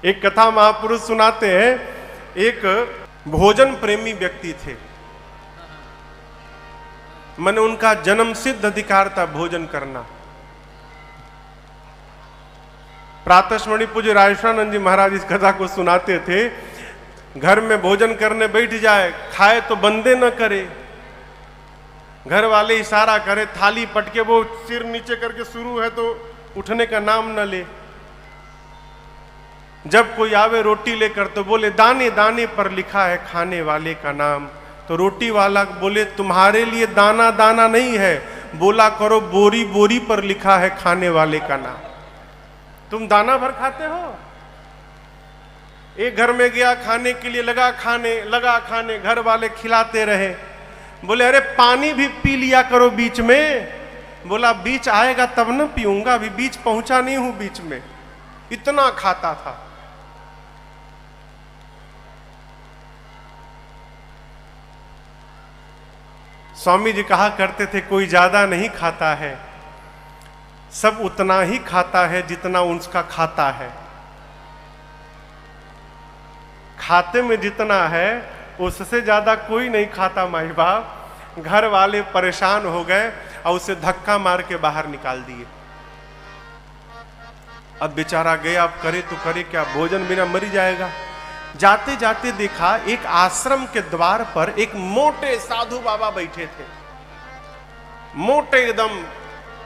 एक कथा महापुरुष सुनाते हैं, एक भोजन प्रेमी व्यक्ति थे। मैंने उनका जन्म सिद्ध अधिकार था भोजन करना। प्रातस्मरणीय पूज्य राजेश्वरानंद जी महाराज इस कथा को सुनाते थे। घर में भोजन करने बैठ जाए, खाए तो बंदे न करे, घर वाले इशारा करे, थाली पटके वो सिर नीचे करके शुरू है तो उठने का नाम न ले। जब कोई आवे रोटी लेकर तो बोले दाने दाने पर लिखा है खाने वाले का नाम। तो रोटी वाला बोले तुम्हारे लिए दाना दाना नहीं है, बोला करो बोरी बोरी पर लिखा है खाने वाले का नाम। तुम दाना भर खाते हो। एक घर में गया खाने के लिए, लगा खाने, घर वाले खिलाते रहे। बोले अरे पानी भी पी लिया करो बीच में। बोला बीच आएगा तब न पीऊंगा, अभी बीच पहुंचा नहीं हूं बीच में। इतना खाता था। स्वामी जी कहा करते थे कोई ज्यादा नहीं खाता है, सब उतना ही खाता है जितना उसका खाता है। खाते में जितना है उससे ज्यादा कोई नहीं खाता। माई बाप घर वाले परेशान हो गए और उसे धक्का मार के बाहर निकाल दिए। अब बेचारा गया, अब करे तो करे क्या, भोजन बिना मर जाएगा। जाते जाते देखा एक आश्रम के द्वार पर एक मोटे साधु बाबा बैठे थे। मोटे एकदम,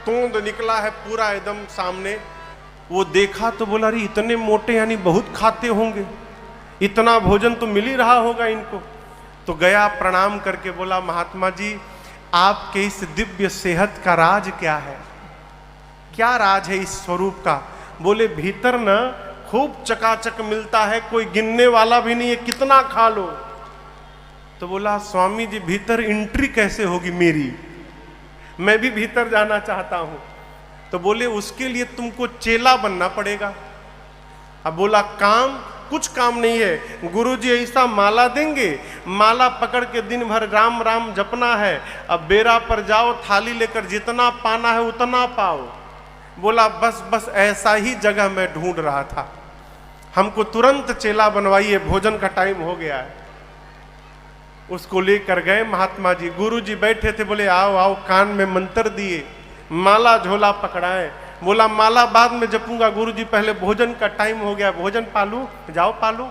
तोंद निकला है पूरा एकदम सामने। वो देखा तो बोला अरे इतने मोटे यानी बहुत खाते होंगे, इतना भोजन तो मिल ही रहा होगा इनको। तो गया प्रणाम करके बोला महात्मा जी आपके इस दिव्य सेहत का राज क्या है, क्या राज है इस स्वरूप का। बोले भीतर ना खूब चकाचक मिलता है, कोई गिनने वाला भी नहीं है, कितना खा लो। तो बोला स्वामी जी भीतर एंट्री कैसे होगी मेरी, मैं भी भीतर जाना चाहता हूं। तो बोले उसके लिए तुमको चेला बनना पड़ेगा। अब बोला काम, कुछ काम नहीं है, गुरुजी ऐसा माला देंगे, माला पकड़ के दिन भर राम राम जपना है। अब बेरा पर जाओ, थाली लेकर जितना पाना है उतना पाओ। बोला बस बस ऐसा ही जगह मैं ढूंढ रहा था, हमको तुरंत चेला बनवाइए, भोजन का टाइम हो गया है। उसको लेकर गए महात्मा जी। गुरुजी बैठे थे, बोले आओ आओ, कान में मंत्र दिए, माला झोला पकड़ाए। बोला माला बाद में जपूंगा गुरुजी, पहले भोजन का टाइम हो गया, भोजन पालू, जाओ पालू।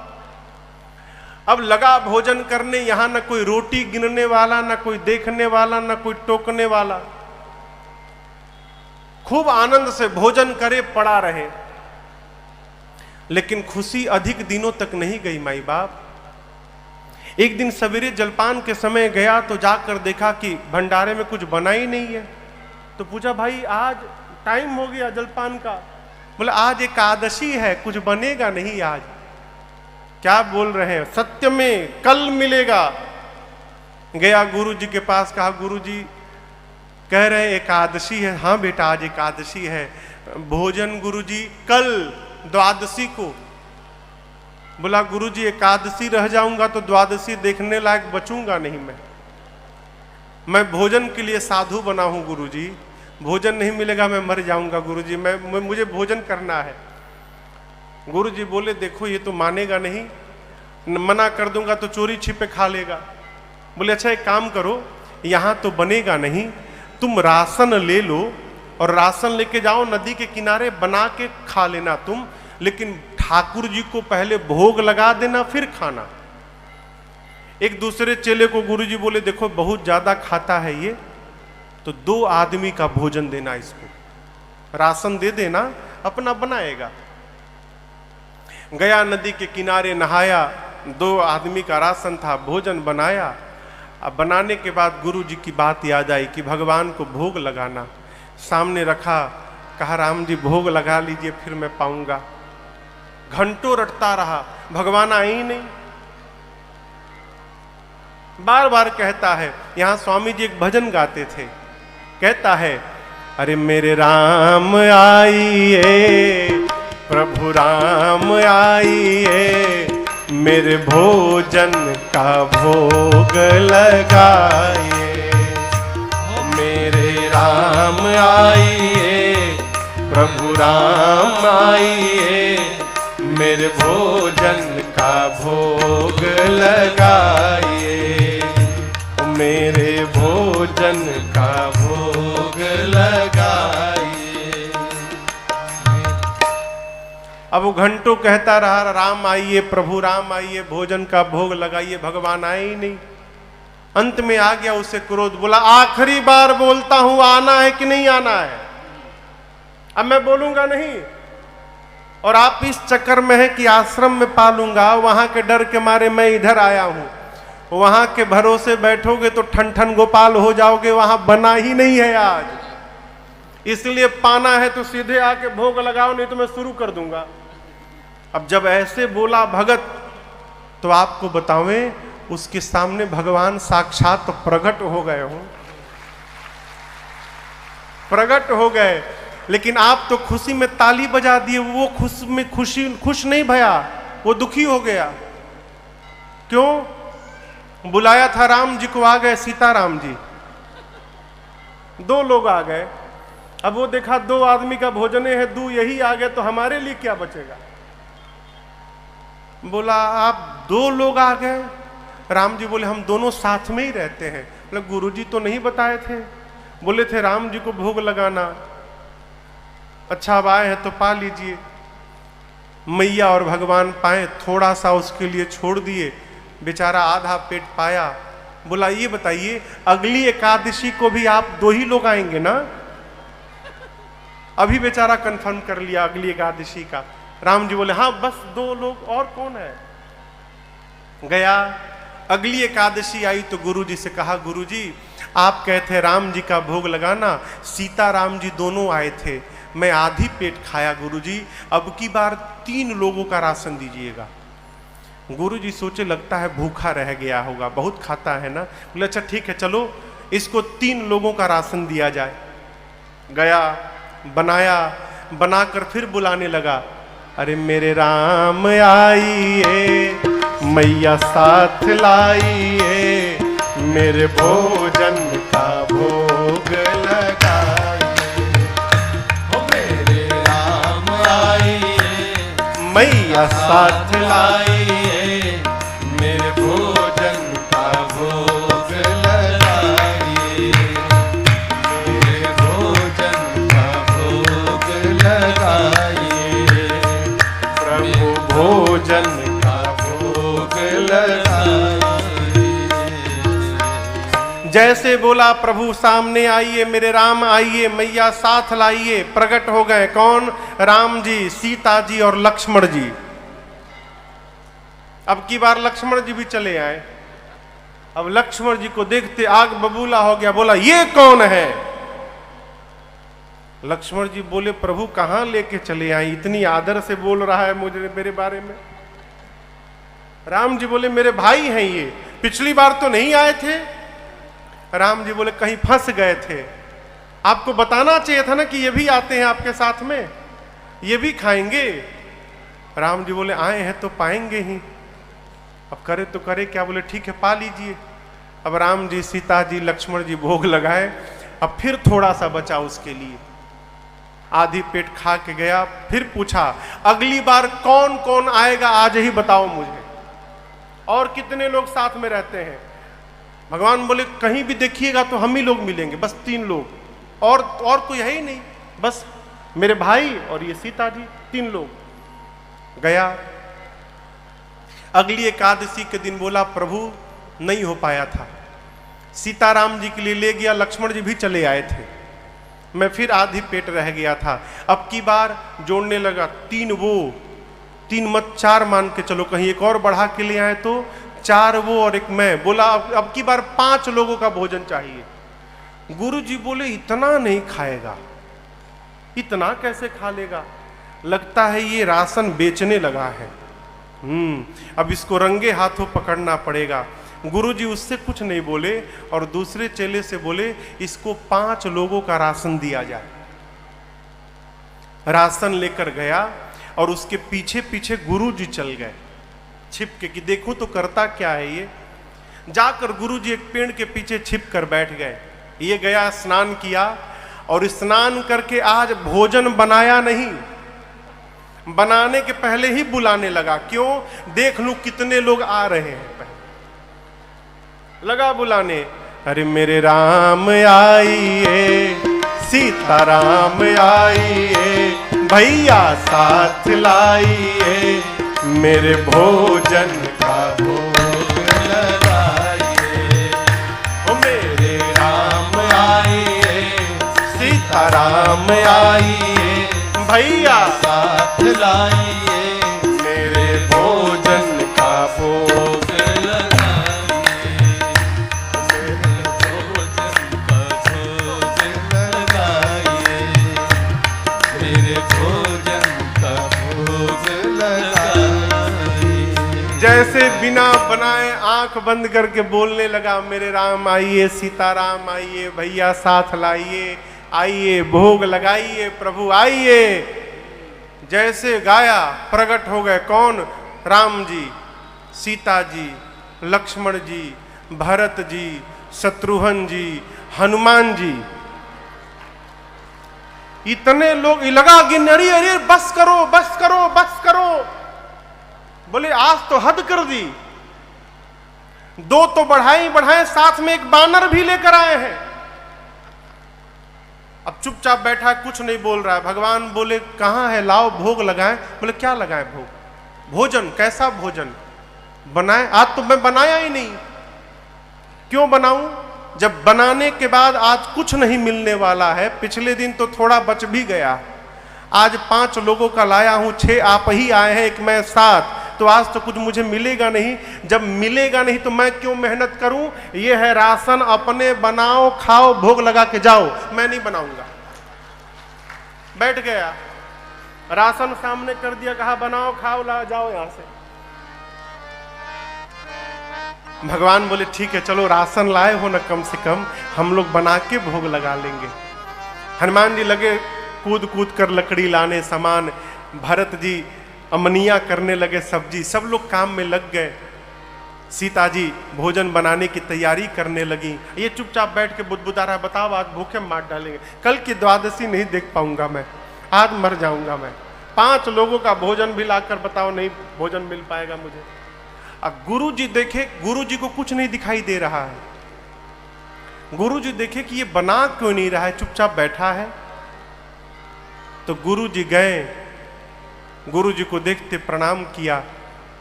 अब लगा भोजन करने, यहां न कोई रोटी गिनने वाला, न कोई देखने वाला, न कोई टोकने वाला। खूब आनंद से भोजन करे, पड़ा रहे। लेकिन खुशी अधिक दिनों तक नहीं गई माई बाप। एक दिन सवेरे जलपान के समय गया तो जाकर देखा कि भंडारे में कुछ बना ही नहीं है। तो पूछा भाई आज टाइम हो गया जलपान का। बोला आज एकादशी है, कुछ बनेगा नहीं आज। क्या बोल रहे हैं, सत्य में कल मिलेगा। गया गुरुजी के पास, कहा गुरुजी कह रहे एकादशी है। हाँ बेटा आज एकादशी है, भोजन गुरुजी कल द्वादशी को। बोला गुरुजी एकादशी रह जाऊंगा तो द्वादशी देखने लायक बचूंगा नहीं। मैं भोजन के लिए साधु बना हूं गुरुजी, भोजन नहीं मिलेगा मैं मर जाऊंगा गुरुजी, मुझे भोजन करना है। गुरुजी बोले देखो ये तो मानेगा नहीं, मना कर दूंगा तो चोरी छिपे खा लेगा। बोले अच्छा एक काम करो, यहां तो बनेगा नहीं, तुम राशन ले लो और राशन लेके जाओ नदी के किनारे, बना के खा लेना तुम, लेकिन ठाकुर जी को पहले भोग लगा देना फिर खाना। एक दूसरे चेले को गुरुजी बोले देखो बहुत ज्यादा खाता है ये, तो 2 आदमी का भोजन देना, इसको राशन दे देना, अपना बनाएगा। गया नदी के किनारे नहाया, 2 आदमी का राशन था, भोजन बनाया। अब बनाने के बाद गुरु जी की बात याद आई कि भगवान को भोग लगाना। सामने रखा, कहा राम जी भोग लगा लीजिए फिर मैं पाऊंगा। घंटों रटता रहा, भगवान आए ही नहीं। बार बार कहता है। यहां स्वामी जी एक भजन गाते थे, कहता है अरे मेरे राम आइए, प्रभु राम आइए, मेरे भोजन का भोग लगाइए। मेरे राम आइए, प्रभु राम आइए, मेरे भोजन का भोग लगाइए, मेरे भोजन का भोग लगाइए। अब वो घंटों कहता रहा, राम आइए प्रभु राम आइए, भोजन का भोग लगाइए, भगवान आए ही नहीं। अंत में आ गया उसे क्रोध, बोला आखिरी बार बोलता हूं, आना है कि नहीं आना है? अब मैं बोलूंगा नहीं, और आप इस चक्कर में है कि आश्रम में पालूंगा, वहां के डर के मारे मैं इधर आया हूं। वहां के भरोसे बैठोगे तो ठन ठन गोपाल हो जाओगे, वहां बना ही नहीं है आज। इसलिए पाना है तो सीधे आके भोग लगाओ, नहीं तो मैं शुरू कर दूंगा। अब जब ऐसे बोला भगत, तो आपको बतावें उसके सामने भगवान साक्षात तो प्रकट हो गए हो, प्रकट हो गए। लेकिन आप तो खुशी में ताली बजा दिए, वो खुश नहीं भया, वो दुखी हो गया। क्यों? बुलाया था राम जी को, आ गए सीताराम जी, दो लोग आ गए। अब वो देखा दो आदमी का भोजने है, दो यही आ गए, तो हमारे लिए क्या बचेगा? बोला आप दो लोग आ गए? राम जी बोले हम दोनों साथ में ही रहते हैं। बोले गुरुजी तो नहीं बताए थे, बोले थे राम जी को भोग लगाना। अच्छा अब आए हैं तो पा लीजिए। मैया और भगवान पाए, थोड़ा सा उसके लिए छोड़ दिए, बेचारा आधा पेट पाया। बोला ये बताइए अगली एकादशी को भी आप दो ही लोग आएंगे ना? अभी बेचारा कंफर्म कर लिया अगली एकादशी का। राम जी बोले हाँ बस दो लोग, और कौन है? गया, अगली एकादशी आई तो गुरुजी से कहा गुरुजी आप कहते राम जी का भोग लगाना, सीता राम जी दोनों आए थे, मैं आधी पेट खाया गुरुजी, अब की बार 3 लोगों का राशन दीजिएगा। गुरुजी सोचे लगता है भूखा रह गया होगा, बहुत खाता है ना। बोले अच्छा ठीक है चलो इसको 3 लोगों का राशन दिया जाए। गया, बनाया, बनाकर फिर बुलाने लगा, अरे मेरे राम आइए, मैया साथ लाइए, मेरे भोजन का भोग लगाइए, मेरे राम आइए, मैया साथ लाइए, मेरे भोजन का भोग लगाइए, मेरे भोजन का भोग लगाइए, प्रभु भोजन जैसे बोला प्रभु सामने आइए, मेरे राम आइए, मैया साथ लाइए। प्रकट हो गए कौन? राम जी, सीता जी और लक्ष्मण जी। अब की बार लक्ष्मण जी भी चले आए। अब लक्ष्मण जी को देखते आग बबूला हो गया, बोला ये कौन है? लक्ष्मण जी बोले प्रभु कहां लेके चले आए, इतनी आदर से बोल रहा है मुझे मेरे बारे में। राम जी बोले मेरे भाई हैं ये, पिछली बार तो नहीं आए थे। राम जी बोले कहीं फंस गए थे, आपको बताना चाहिए था ना कि ये भी आते हैं आपके साथ में, ये भी खाएंगे। राम जी बोले आए हैं तो पाएंगे ही, अब करे तो करे क्या। बोले ठीक है पा लीजिए। अब राम जी, सीता जी, लक्ष्मण जी भोग लगाए। अब फिर थोड़ा सा बचा उसके लिए, आधी पेट खा के गया। फिर पूछा अगली बार कौन कौन आएगा आज ही बताओ मुझे, और कितने लोग साथ में रहते हैं? भगवान बोले कहीं भी देखिएगा तो हम ही लोग मिलेंगे, बस 3 लोग, और कोई है ही नहीं, बस मेरे भाई और ये सीता जी, 3 लोग। गया, अगली एकादशी के दिन बोला प्रभु नहीं हो पाया था, सीताराम जी के लिए ले गया, लक्ष्मण जी भी चले आए थे, मैं फिर आधी पेट रह गया था। अब की बार जोड़ने लगा, 3 वो, 3 मत 4 मान के चलो, कहीं एक और बढ़ा के ले आए तो 4 वो और 1 मैं। बोला अब की बार 5 लोगों का भोजन चाहिए। गुरु जी बोले इतना नहीं खाएगा, इतना कैसे खा लेगा, लगता है ये राशन बेचने लगा है। अब इसको रंगे हाथों पकड़ना पड़ेगा। गुरुजी उससे कुछ नहीं बोले और दूसरे चेले से बोले इसको 5 लोगों का राशन दिया जाए। राशन लेकर गया और उसके पीछे पीछे गुरुजी चल गए छिप के कि देखूं तो करता क्या है ये। जाकर गुरुजी एक पेड़ के पीछे छिप कर बैठ गए। ये गया, स्नान किया और स्नान करके आज भोजन बनाया नहीं, बनाने के पहले ही बुलाने लगा, क्यों? देख लूं कितने लोग आ रहे हैं। लगा बुलाने, अरे मेरे राम आइए, सीताराम आइए, भैया साथ लाइए, मेरे भोजन का भोग लगाइए। ओ मेरे राम आइए, सीताराम आइए, भैया साथ लाइए, मेरे भोजन का भोग लगाइए, मेरे भोजन का भोग लगाइए, मेरे भोजन का भोग लगाइए। जैसे बिना बनाए आंख बंद करके बोलने लगा, मेरे राम आइए, सीताराम आइए, भैया साथ लाइए, आइए भोग लगाइए, प्रभु आइए। जैसे गाया प्रकट हो गए कौन? राम जी, सीता जी, लक्ष्मण जी, भरत जी, शत्रुघ्न जी, हनुमान जी, इतने लोग। लगा गिनने, अरे अरे बस करो बस करो बस करो। बोले आज तो हद कर दी, दो तो बढ़ाए, साथ में एक बानर भी लेकर आए हैं। अब चुपचाप बैठा है, कुछ नहीं बोल रहा है। भगवान बोले कहां है, लाओ भोग लगाएं। बोले क्या लगाएं भोग? भोजन। कैसा भोजन बनाए? आज तो मैं बनाया ही नहीं। क्यों बनाऊं जब बनाने के बाद आज कुछ नहीं मिलने वाला है? पिछले दिन तो थोड़ा बच भी गया, आज 5 लोगों का लाया हूं, 6 आप ही आए हैं, एक मैं 7, तो आज तो कुछ मुझे मिलेगा नहीं। जब मिलेगा नहीं तो मैं क्यों मेहनत करूं? ये है राशन, अपने बनाओ, खाओ, भोग लगा के जाओ, मैं नहीं बनाऊंगा। बैठ गया, राशन सामने कर दिया, कहा बनाओ खाओ ला जाओ यहां से। भगवान बोले ठीक है चलो, राशन लाए हो ना, कम से कम हम लोग बना के भोग लगा लेंगे। हनुमान जी लगे कूद कूद कर लकड़ी लाने, सामान। भरत जी अमनिया करने लगे सब्जी, सब लोग काम में लग गए। सीता जी भोजन बनाने की तैयारी करने लगी। ये चुपचाप बैठ के बुदबुदा रहा, बताओ आज भूखे मार डालेंगे, कल की द्वादशी नहीं देख पाऊंगा मैं, आज मर जाऊंगा मैं। 5 लोगों का भोजन भी लाकर बताओ नहीं भोजन मिल पाएगा मुझे। अब गुरु जी देखे, गुरु जी को कुछ नहीं दिखाई दे रहा है। गुरु जी देखे कि ये बना क्यों नहीं रहा है, चुपचाप बैठा है। तो गुरु जी गए, गुरु जी को देखते प्रणाम किया।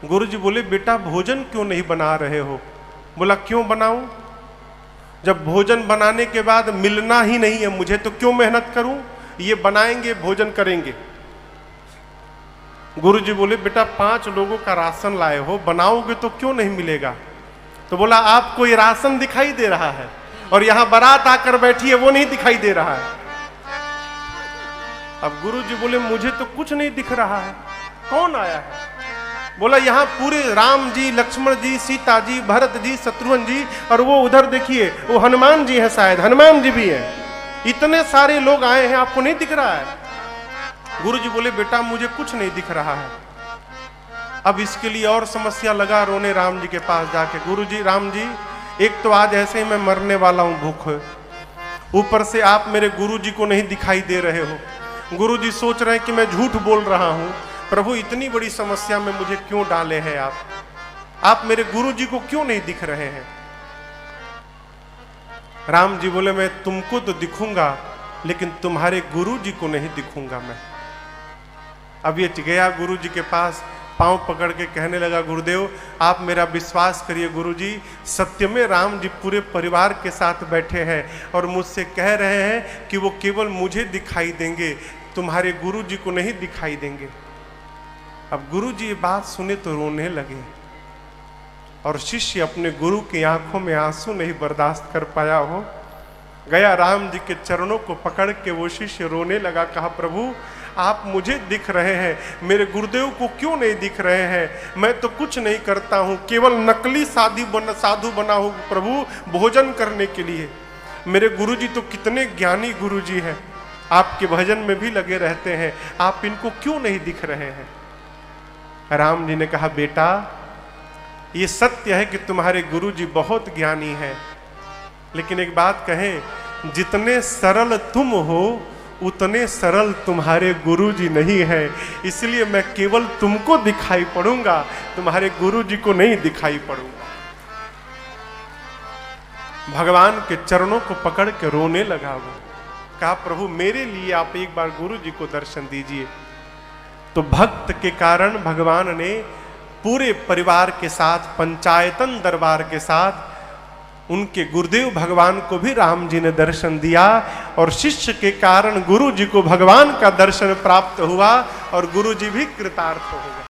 गुरु जी बोले बेटा भोजन क्यों नहीं बना रहे हो? बोला क्यों बनाऊं, जब भोजन बनाने के बाद मिलना ही नहीं है मुझे तो क्यों मेहनत करूं? ये बनाएंगे भोजन करेंगे। गुरु जी बोले बेटा 5 लोगों का राशन लाए हो, बनाओगे तो क्यों नहीं मिलेगा? तो बोला आपको ये राशन दिखाई दे रहा है और यहां बारात आकर बैठी है वो नहीं दिखाई दे रहा है। अब गुरु जी बोले मुझे तो कुछ नहीं दिख रहा है, कौन आया है? बोला यहाँ पूरे राम जी, लक्ष्मण जी, सीता जी, भरत जी, शत्रुघ्न जी, और वो उधर देखिए वो हनुमान जी हैं, शायद हनुमान जी भी हैं। इतने सारे लोग आए हैं, आपको नहीं दिख रहा है? गुरु जी बोले बेटा मुझे कुछ नहीं दिख रहा है। अब इसके लिए और समस्या लगा रोने राम जी के पास जाके। गुरु जी, राम जी, एक तो आज ऐसे ही मैं मरने वाला हूं भूख, ऊपर से आप मेरे गुरु जी को नहीं दिखाई दे रहे हो। गुरु जी सोच रहे हैं कि मैं झूठ बोल रहा हूं, प्रभु इतनी बड़ी समस्या में मुझे क्यों डाले हैं आप मेरे गुरु जी को क्यों नहीं दिख रहे हैं? राम जी बोले मैं तुमको तो दिखूंगा लेकिन तुम्हारे गुरु जी को नहीं दिखूंगा मैं। अब ये गया गुरु जी के पास, पांव पकड़ के कहने लगा गुरुदेव आप मेरा विश्वास करिए गुरुजी, सत्य में राम जी पूरे परिवार के साथ बैठे हैं और मुझसे कह रहे हैं कि वो केवल मुझे दिखाई देंगे, तुम्हारे गुरु जी को नहीं दिखाई देंगे। अब गुरु जी ये बात सुने तो रोने लगे और शिष्य अपने गुरु की आंखों में आंसू नहीं बर्दाश्त कर पाया हो, गया राम जी के चरणों को पकड़ के वो शिष्य रोने लगा। कहा प्रभु आप मुझे दिख रहे हैं, मेरे गुरुदेव को क्यों नहीं दिख रहे हैं? मैं तो कुछ नहीं करता हूँ, केवल नकली साधु बना हूँ प्रभु भोजन करने के लिए। मेरे गुरुजी तो कितने ज्ञानी गुरुजी हैं, आपके भजन में भी लगे रहते हैं, आप इनको क्यों नहीं दिख रहे हैं? राम जी ने कहा बेटा ये सत्य है कि तुम्हारे गुरुजी बहुत ज्ञानी हैं, लेकिन एक बात कहें, जितने सरल तुम हो उतने सरल तुम्हारे गुरुजी नहीं है, इसलिए मैं केवल तुमको दिखाई पड़ूंगा, तुम्हारे गुरुजी को नहीं दिखाई पड़ूंगा। भगवान के चरणों को पकड़ के रोने लगा वो। कहा प्रभु मेरे लिए आप एक बार गुरुजी को दर्शन दीजिए। तो भक्त के कारण भगवान ने पूरे परिवार के साथ, पंचायतन दरबार के साथ, उनके गुरुदेव भगवान को भी राम जी ने दर्शन दिया, और शिष्य के कारण गुरु जी को भगवान का दर्शन प्राप्त हुआ और गुरु जी भी कृतार्थ हो गए।